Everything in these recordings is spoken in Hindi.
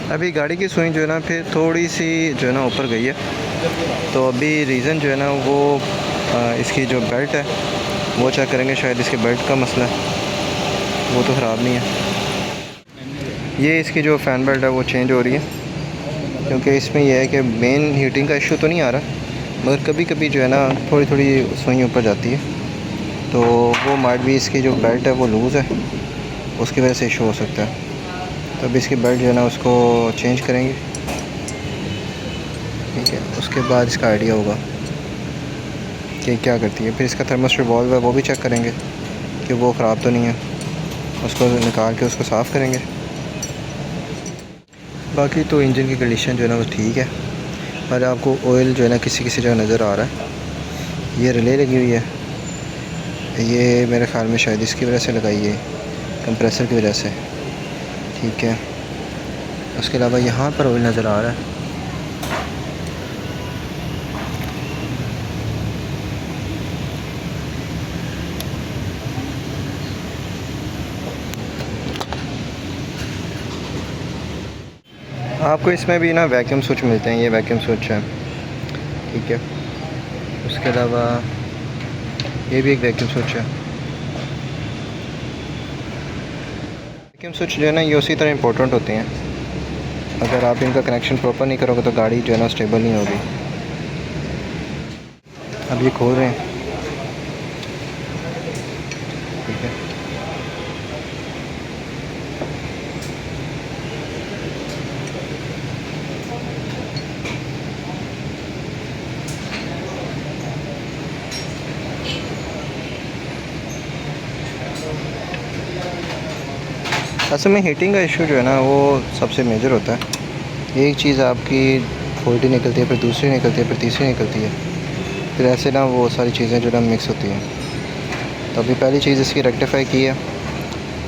अभी गाड़ी की सुई जो है ना फिर थोड़ी सी जो है ना ऊपर गई है, तो अभी रीज़न जो है ना वो इसकी जो बेल्ट है वो चेक करेंगे। शायद इसके बेल्ट का मसला है, वो तो ख़राब नहीं है। ये इसकी जो फ़ैन बेल्ट है वो चेंज हो रही है, क्योंकि इसमें यह है कि मेन हीटिंग का इशू तो नहीं आ रहा, मगर कभी कभी जो है ना थोड़ी थोड़ी सुई ऊपर जाती है, तो वो माइट भी इसकी जो बेल्ट है वो लूज़ है, उसकी वजह से इशू हो सकता है। तो अभी इसकी बेल्ट जो है ना उसको चेंज करेंगे, ठीक है। उसके बाद इसका आइडिया होगा कि क्या करती है। फिर इसका थर्मोस्टेट वाल्व है वो भी चेक करेंगे कि वो ख़राब तो नहीं है, उसको निकाल के उसको साफ़ करेंगे। बाकी तो इंजन की कंडीशन जो है ना वो ठीक है, पर आपको ऑयल जो है ना किसी किसी जगह नज़र आ रहा है। ये रिले लगी हुई है, ये मेरे ख़्याल में शायद इसकी वजह से लगाई है, कंप्रेसर की वजह से, ठीक है। उसके अलावा यहाँ पर ऑयल नज़र आ रहा है। आपको इसमें भी ना वैक्यूम स्विच मिलते हैं, ये वैक्यूम स्विच है, ठीक है। उसके अलावा ये भी एक वैक्यूम स्विच है। वैक्यूम स्विच जो है ना ये उसी तरह इंपॉर्टेंट होते हैं, अगर आप इनका कनेक्शन प्रॉपर नहीं करोगे तो गाड़ी जो है ना स्टेबल नहीं होगी। अब ये खोल रहे हैं, ठीक है। असल में हीटिंग का इशू जो है ना वो सबसे मेजर होता है। एक चीज़ आपकी फॉल्टी निकलती है, फिर दूसरी निकलती है, फिर तीसरी निकलती है, फिर ऐसे ना वो सारी चीज़ें जो है ना मिक्स होती हैं। तो अभी पहली चीज़ इसकी रेक्टिफाई की है,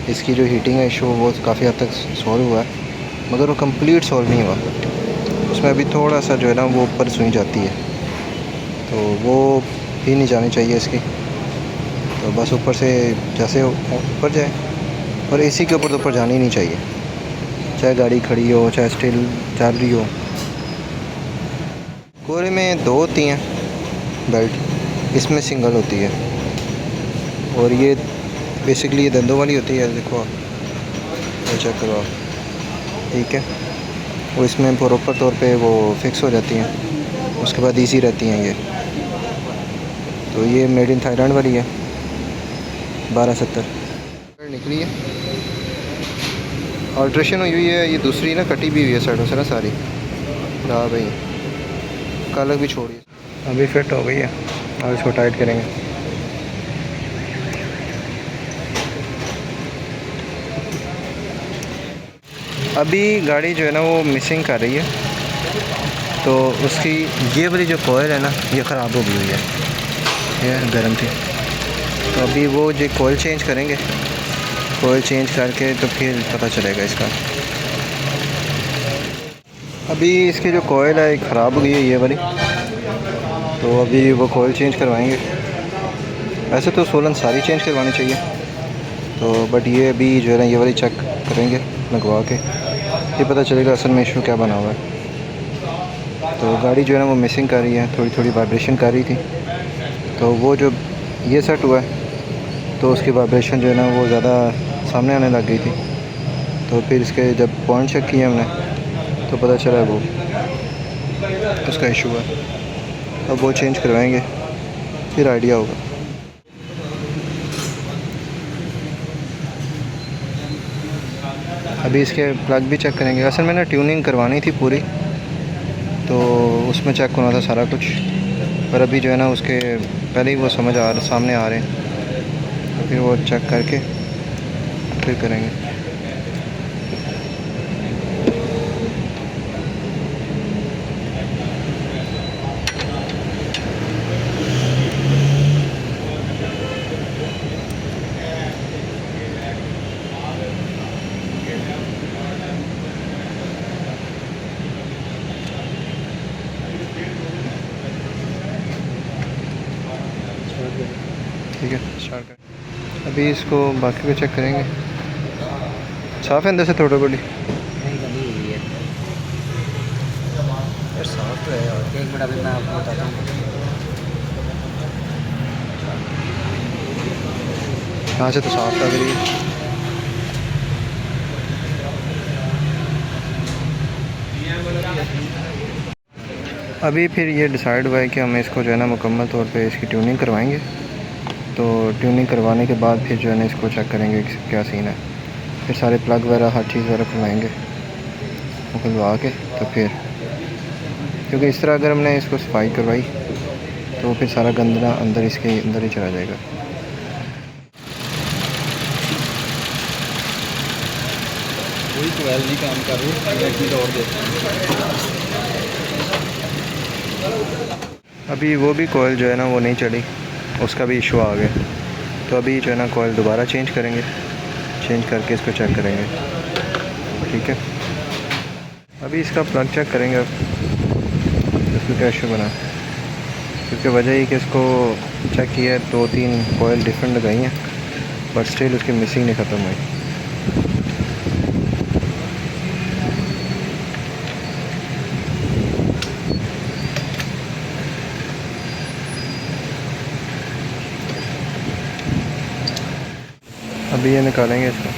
इसकी जो हीटिंग का इशू वो काफ़ी हद तक सॉल्व हुआ है, मगर वो कंप्लीट सॉल्व नहीं हुआ। उसमें अभी थोड़ा सा जो है ना वो ऊपर सुई जाती है, तो वो भी नहीं जानी चाहिए इसकी। तो बस ऊपर से जैसे ऊपर जाए, और एसी के ऊपर तो ऊपर जानी नहीं चाहिए, चाहे गाड़ी खड़ी हो चाहे स्टिल चल रही हो। कोरे में दो होती हैं बेल्ट, इसमें सिंगल होती है, और ये बेसिकली ये दंदों वाली होती है। देखो वो चेक करो आप, ठीक है। वो इसमें प्रॉपर तौर पे वो फिक्स हो जाती हैं, उसके बाद इजी रहती हैं ये। तो ये मेड इन थाईलैंड वाली है, 1270 निकली है। अल्ट्रेशन हुई है, ये दूसरी ना कटी भी हुई है साइडों से ना सारी। हाँ भाई, कलर भी छोड़िए। अभी फिट हो गई है, अब इसको टाइट करेंगे। अभी गाड़ी जो है ना वो मिसिंग कर रही है, तो उसकी ये वाली जो कोयल है ना ये ख़राब हो गई हुई है, ये गर्म थी। तो अभी वो जो कोयल चेंज करेंगे, कोयल चेंज करके तो फिर पता चलेगा इसका। अभी इसकी जो कोयल है ख़राब हो गई है ये वाली, तो अभी वो कोयल चेंज करवाएंगे। वैसे तो सोलन सारी चेंज करवानी चाहिए, तो बट ये अभी जो है ना ये वाली चेक करेंगे लगवा के, ये पता चलेगा असल में इशू क्या बना हुआ है। तो गाड़ी जो है ना वो मिसिंग कर रही है, थोड़ी थोड़ी वाइब्रेशन कर रही थी, तो वो जो ये सेट हुआ है तो उसकी वाइब्रेशन जो है ना वो ज़्यादा सामने आने लग गई थी। तो फिर इसके जब पॉइंट चेक किए हमने तो पता चला वो उसका इशू है। अब वो चेंज करवाएंगे, फिर आइडिया होगा। अभी इसके प्लग भी चेक करेंगे। असल में ना ट्यूनिंग करवानी थी पूरी, तो उसमें चेक होना था सारा कुछ, पर अभी जो है ना उसके पहले ही वो सामने आ रहे हैं, तो फिर वो चेक करके फिर करेंगे। ठीक है, स्टार्ट करें। अभी इसको बाकी को चेक करेंगे। साफ़ है अंदर से थोड़ी बड़ी? नहीं, बनी हुई है। एक मिनट अभी मैं आपको बताता हूँ। यहाँ से तो साफ लग रही है। अभी फिर ये डिसाइड हुआ है कि हम इसको जो है ना मुकम्मल तौर पे इसकी ट्यूनिंग करवाएंगे। तो ट्यूनिंग करवाने के बाद फिर जो है ना इसको चेक करेंगे कि क्या सीन है। फिर सारे प्लग वगैरह हर चीज़ वगैरह खुलवाएँगे, खुलवा के तो फिर, क्योंकि इस तरह अगर हमने इसको सफाई करवाई तो फिर सारा गंदना अंदर इसके अंदर ही चला जाएगा। वही कोयल नहीं काम कर रही, एक मिनट और देते हैं। अभी वो भी कोयल जो है ना वो नहीं चली, उसका भी इशू आ गया। तो अभी जो है ना कोयल दोबारा चेंज करेंगे, चेंज करके इसको चेक करेंगे। ठीक है, अभी इसका प्लग चेक करेंगे अब इसको क्या इशू बना, क्योंकि वजह ये कि इसको चेक किया है 2-3 कोयल डिफरेंट लगाई हैं, बट स्टिल उसकी मिसिंग नहीं ख़त्म हुई। अभी ये निकालेंगे इसको।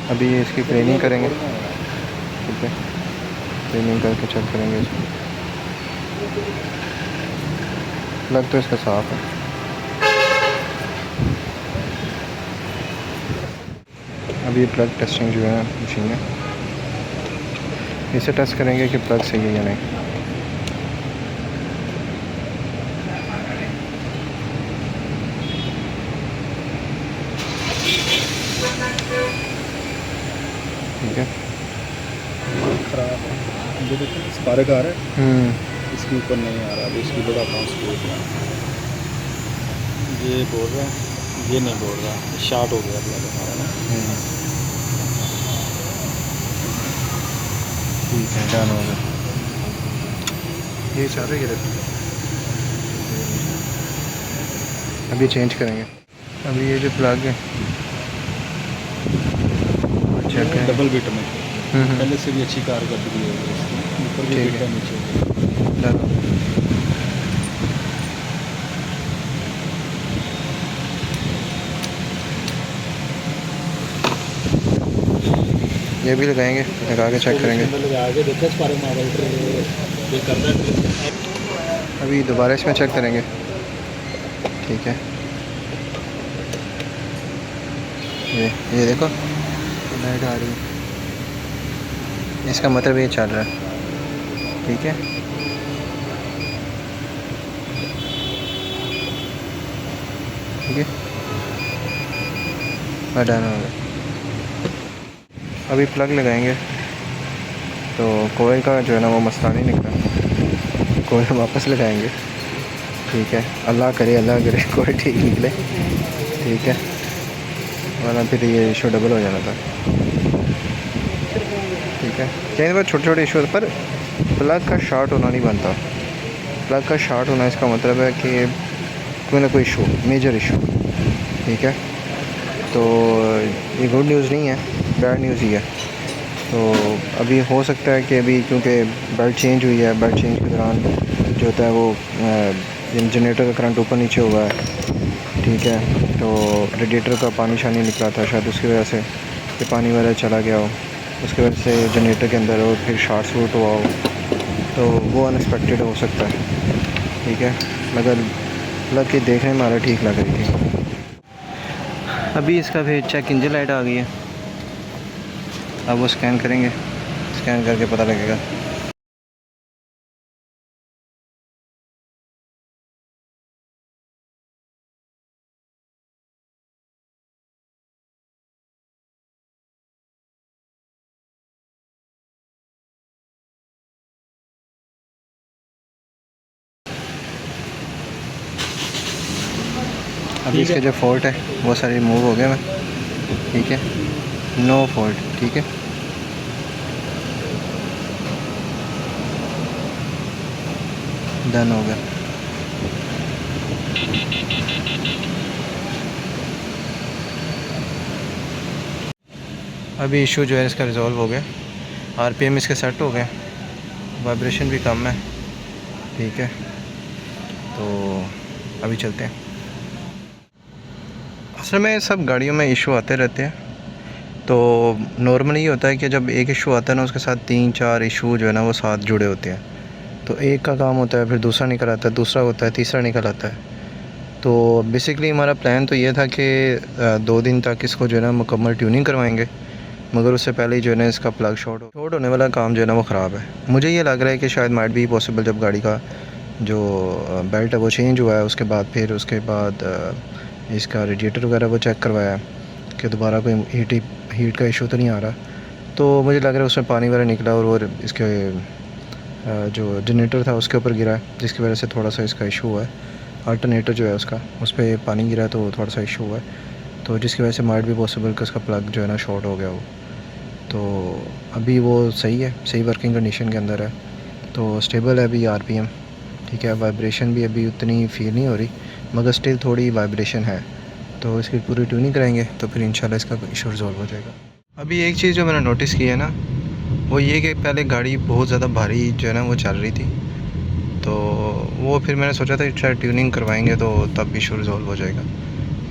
अभी इसकी क्लीनिंग करेंगे। ठीक है, क्लीनिंग करके चेक करेंगे इसको। प्लग तो इसका साफ़ है। अभी प्लग टेस्टिंग जो है मशीन है, इसे टेस्ट करेंगे कि प्लग सही है या नहीं। ठीक है, खराब है, ये देखो स्पार्क आ रहा है, इसके ऊपर नहीं आ रहा। अभी इसकी बढ़ाता हूँ स्पीड, ये बोल रहा है, ये नहीं बोल रहा, शॉर्ट हो गया प्लग हमारा ना। ठीक है, डन हो गया। ये चल रही है, अभी चेंज करेंगे। अभी ये जो प्लग है चेक है डबल बिट में पहले से भी अच्छी कारकर्दगी है इसकी, ऊपर भी बिट है, नीचे डन। ये भी लगाएंगे, लगा के चेक करेंगे। अभी दोबारा इसमें चेक करेंगे। ठीक है, ये देखो लाइट आ रही है, इसका मतलब ये चल रहा है। ठीक है, ठीक है, डन हो गया। अभी प्लग लगाएंगे तो कोयल का जो है ना वो मसला नहीं निकला, कोयल वापस लगाएंगे। ठीक है, अल्लाह करे कोयल ठीक निकले। ठीक है, वरना फिर ये इशू डबल हो जाना था। ठीक है, कई बार छोटे छोटे इशू, पर प्लग का शॉर्ट होना नहीं बनता। प्लग का शॉर्ट होना इसका मतलब है कि कोई ना कोई इशू, मेजर इशू। ठीक है, तो ये गुड न्यूज़ नहीं है, बैड न्यूज़ ही है। तो अभी हो सकता है कि अभी क्योंकि बेल्ट चेंज हुई है, बेल्ट चेंज के दौरान जो होता है वो जनरेटर का करंट ऊपर नीचे हुआ है। ठीक है, तो रेडिएटर का पानी शानी निकला था, शायद उसकी वजह से ये पानी वगैरह चला गया हो, उसकी वजह से जनरेटर के अंदर और फिर शॉर्ट सर्किट हुआ हो, तो वो अनएक्सपेक्टेड हो सकता है। ठीक है, मगर प्लग की देखने में हमारा ठीक लग रही थी। अभी इसका फिर चेक इंजन लाइट आ गई है, अब वो स्कैन करेंगे, स्कैन करके पता लगेगा। अभी इसके जो फॉल्ट है वो सारे रिमूव हो गए हैं। ठीक है, नो फॉल्ट, ठीक है। डन हो गया। अभी इशू जो है इसका रिज़ॉल्व हो गया, आरपीएम इसके सेट हो गए, वाइब्रेशन भी कम है, ठीक है। तो अभी चलते हैं। असल में सब गाड़ियों में इशू आते रहते हैं। तो नॉर्मली ये होता है कि जब एक इशू आता है ना, उसके साथ 3-4 इशू जो है ना वो साथ जुड़े होते हैं। तो एक का काम होता है, फिर दूसरा निकल आता है, दूसरा होता है, तीसरा निकल आता है। तो बेसिकली हमारा प्लान तो ये था कि 2 दिन तक इसको जो है ना मुकम्मल ट्यूनिंग करवाएंगे, मगर उससे पहले ही जो है ना इसका प्लग शॉर्ट होने वाला काम जो है ना वो ख़राब है। मुझे ये लग रहा है कि शायद माइट भी पॉसिबल, जब गाड़ी का जो बेल्ट है वो चेंज हुआ है, उसके बाद इसका रेडिएटर वगैरह वो चेक करवाया कि दोबारा कोई हीट का इशू तो नहीं आ रहा। तो मुझे लग रहा है उसमें पानी वगैरह निकला और इसके जो जनरेटर था उसके ऊपर गिरा है, जिसकी वजह से थोड़ा सा इसका इशू हुआ है। अल्टरनेटर जो है उसका, उस पर पानी गिरा तो थोड़ा सा इशू हुआ है, तो जिसकी वजह से माइट भी पॉसिबल कि उसका प्लग जो है ना शॉर्ट हो गया हो। तो अभी वो सही है, सही वर्किंग कंडीशन के अंदर है, तो स्टेबल है अभी आरपीएम, ठीक है। वाइब्रेशन भी अभी उतनी फील नहीं हो रही, मगर स्टिल थोड़ी वाइब्रेशन है। तो इसकी पूरी ट्यूनिंग कराएंगे तो फिर इंशाल्लाह इसका इशू रिजॉल्व हो जाएगा। अभी एक चीज़ जो मैंने नोटिस की है ना, वो ये कि पहले गाड़ी बहुत ज़्यादा भारी जो है ना वो चल रही थी, तो वो फिर मैंने सोचा था शायद ट्यूनिंग करवाएंगे तो तब इशू रिजॉल्व हो जाएगा।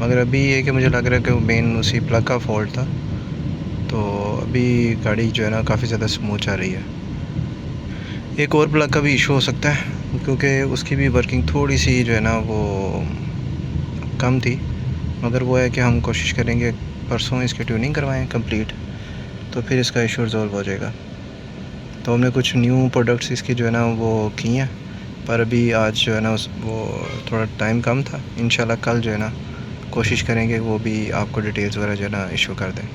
मगर अभी ये कि मुझे लग रहा है कि वो मेन उसी प्लग का फॉल्ट था। तो अभी गाड़ी जो है ना काफ़ी ज़्यादा स्मूथ जा रही है। एक और प्लग का भी इशू हो सकता है, क्योंकि उसकी भी वर्किंग थोड़ी सी जो है ना वो कम थी, मगर वो है कि हम कोशिश करेंगे परसों इसकी ट्यूनिंग करवाएं कंप्लीट, तो फिर इसका इशू रिजॉल्व हो जाएगा। तो हमने कुछ न्यू प्रोडक्ट्स इसकी जो है ना वो की हैं, पर अभी आज जो है ना वो थोड़ा टाइम कम था। इंशाल्लाह कल जो है ना कोशिश करेंगे वो भी आपको डिटेल्स वगैरह जो है ना इशू कर दें।